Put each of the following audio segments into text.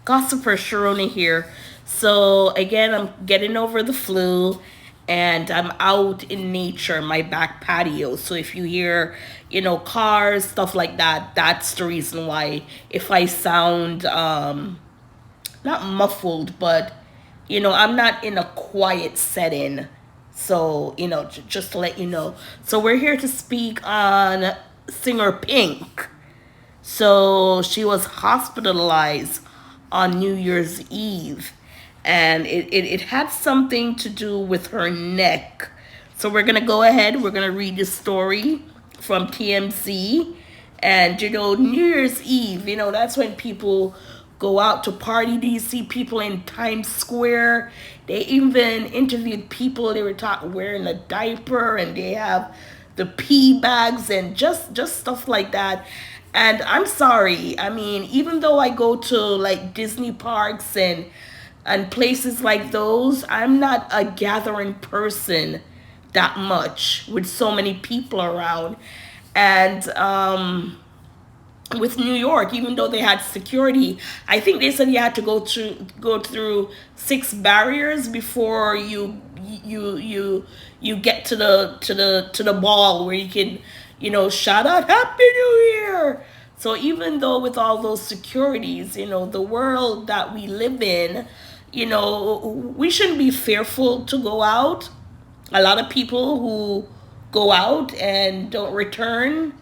Gossiper Sharona here. So again, I'm getting over the flu, and I'm out in nature, my back patio. So if you hear, cars, stuff like that, that's the reason why. If I sound not muffled, but I'm not in a quiet setting. So just to let you know. So we're here to speak on singer Pink. So she was hospitalized on New Year's Eve, and it had something to do with her neck. So we're going to go ahead, we're going to read the story from TMZ. And, New Year's Eve, that's when people go out to party. Do you see people in Times Square? They even interviewed people. They were wearing a diaper, and they have the pee bags and just stuff like that. And I'm sorry. I mean, even though I go to like Disney parks and places like those, I'm not a gathering person that much with so many people around. And with New York, even though they had security, I think they said you had to go through 6 barriers before you get to the ball where you can shout out Happy New Year. So even though with all those securities, the world that we live in, we shouldn't be fearful to go out. A lot of people who go out and don't return,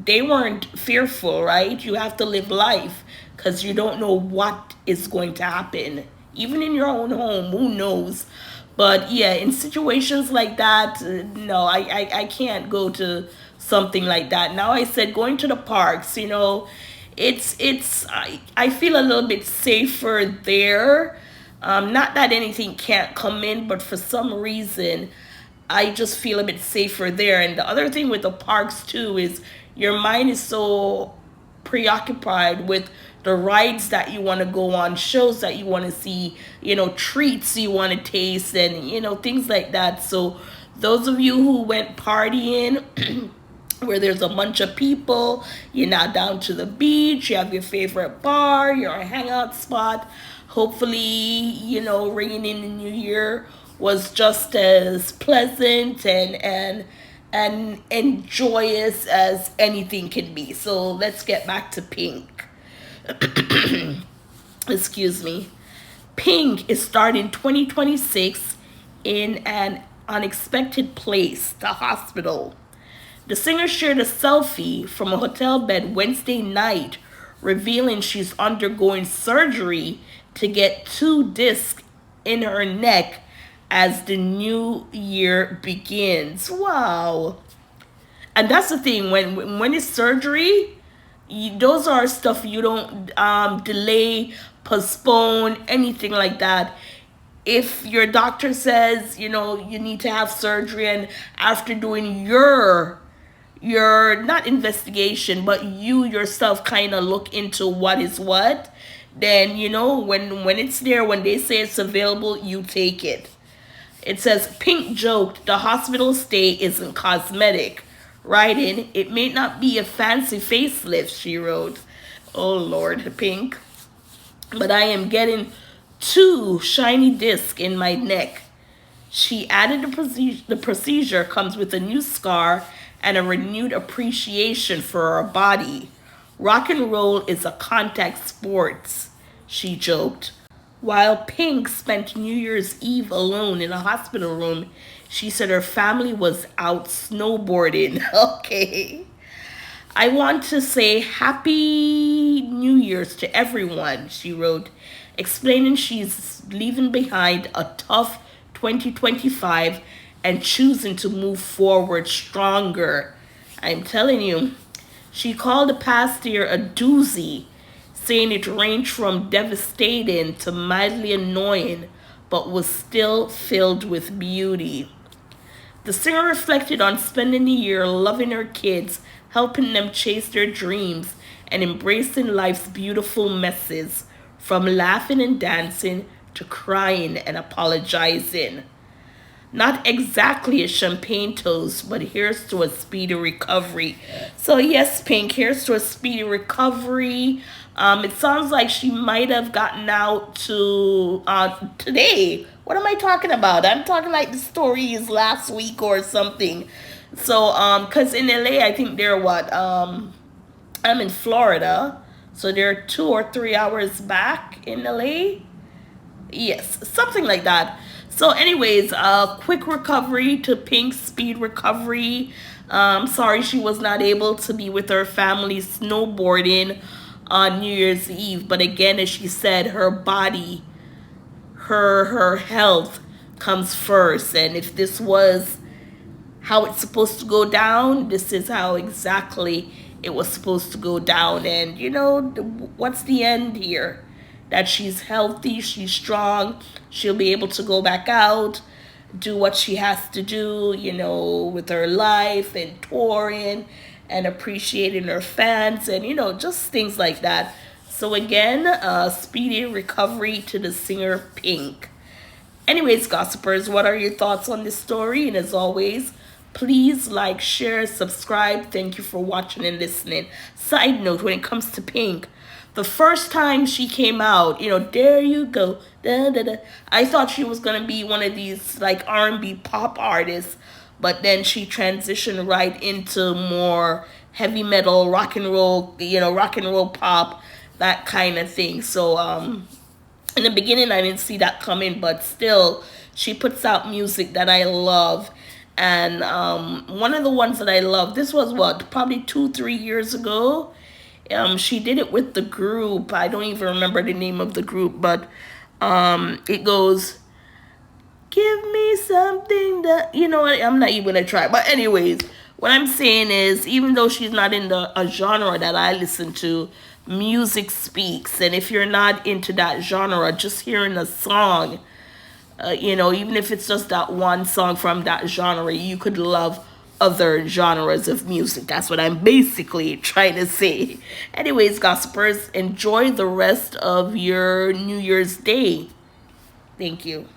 they weren't fearful, right? You have to live life because you don't know what is going to happen. Even in your own home, who knows? But yeah, in situations like that, no, I can't go to something like that. Now I said going to the parks, I feel a little bit safer there. Not that anything can't come in, but for some reason, I just feel a bit safer there. And the other thing with the parks too is your mind is so preoccupied with the rides that you want to go on, shows that you want to see, treats you want to taste, and things like that. So those of you who went partying where there's a bunch of people, you're not down to the beach, you have your favorite bar, your hangout spot. Hopefully, ringing in the new year was just as pleasant and joyous as anything can be. So let's get back to Pink. Excuse me. Pink is starting 2026 in an unexpected place, the hospital. The singer shared a selfie from a hotel bed Wednesday night, revealing she's undergoing surgery to get 2 discs in her neck as the new year begins. Wow. And that's the thing, when it's surgery, those are stuff you don't delay, postpone, anything like that. If your doctor says, you need to have surgery, and after doing your not investigation, but you yourself kind of look into what is what, then when it's there, when they say it's available, you take it. It says Pink joked the hospital stay isn't cosmetic, writing, "It may not be a fancy facelift," she wrote. Oh Lord, Pink. "But I am getting 2 shiny discs in my neck." She added the procedure comes with a new scar and a renewed appreciation for her body. "Rock and roll is a contact sport," she joked. While Pink spent New Year's Eve alone in a hospital room, she said her family was out snowboarding. Okay. "I want to say Happy New Year's to everyone," she wrote, explaining she's leaving behind a tough 2025 and choosing to move forward stronger. I'm telling you, she called the past year a doozy, saying it ranged from devastating to mildly annoying, but was still filled with beauty. The singer reflected on spending the year loving her kids, helping them chase their dreams, and embracing life's beautiful messes, from laughing and dancing to crying and apologizing. Not exactly a champagne toast, but here's to a speedy recovery. So yes, Pink, here's to a speedy recovery. It sounds like she might have gotten out to today. What am I talking about? I'm talking like the story is last week or something. So, cause in LA, I think they're what? I'm in Florida, so they're 2 or 3 hours back in LA. Yes, something like that. So, anyways, quick recovery to Pink's speed recovery. Sorry she was not able to be with her family snowboarding on New Year's Eve. But again, as she said, her body, her health comes first. And if this was how it's supposed to go down, this is how exactly it was supposed to go down. And what's the end here? That she's healthy, she's strong, she'll be able to go back out, do what she has to do, with her life and touring and appreciating her fans and, just things like that. So, again, speedy recovery to the singer Pink. Anyways, gossipers, what are your thoughts on this story? And as always, please like, share, subscribe. Thank you for watching and listening. Side note, when it comes to Pink, the first time she came out, there you go, da, da, da, I thought she was gonna be one of these like R&B pop artists, but then she transitioned right into more heavy metal, rock and roll pop, that kind of thing. So in the beginning I didn't see that coming, but still she puts out music that I love. And one of the ones that I love, this was what, probably 2 3 years ago. She did it with the group. I don't even remember the name of the group, but it goes, give me something that, I'm not even gonna try. But anyways, what I'm saying is, even though she's not in a genre that I listen to, music speaks. And if you're not into that genre, just hearing a song, even if it's just that one song from that genre, you could love other genres of music. That's what I'm basically trying to say. Anyways, gossipers, enjoy the rest of your New Year's Day. Thank you.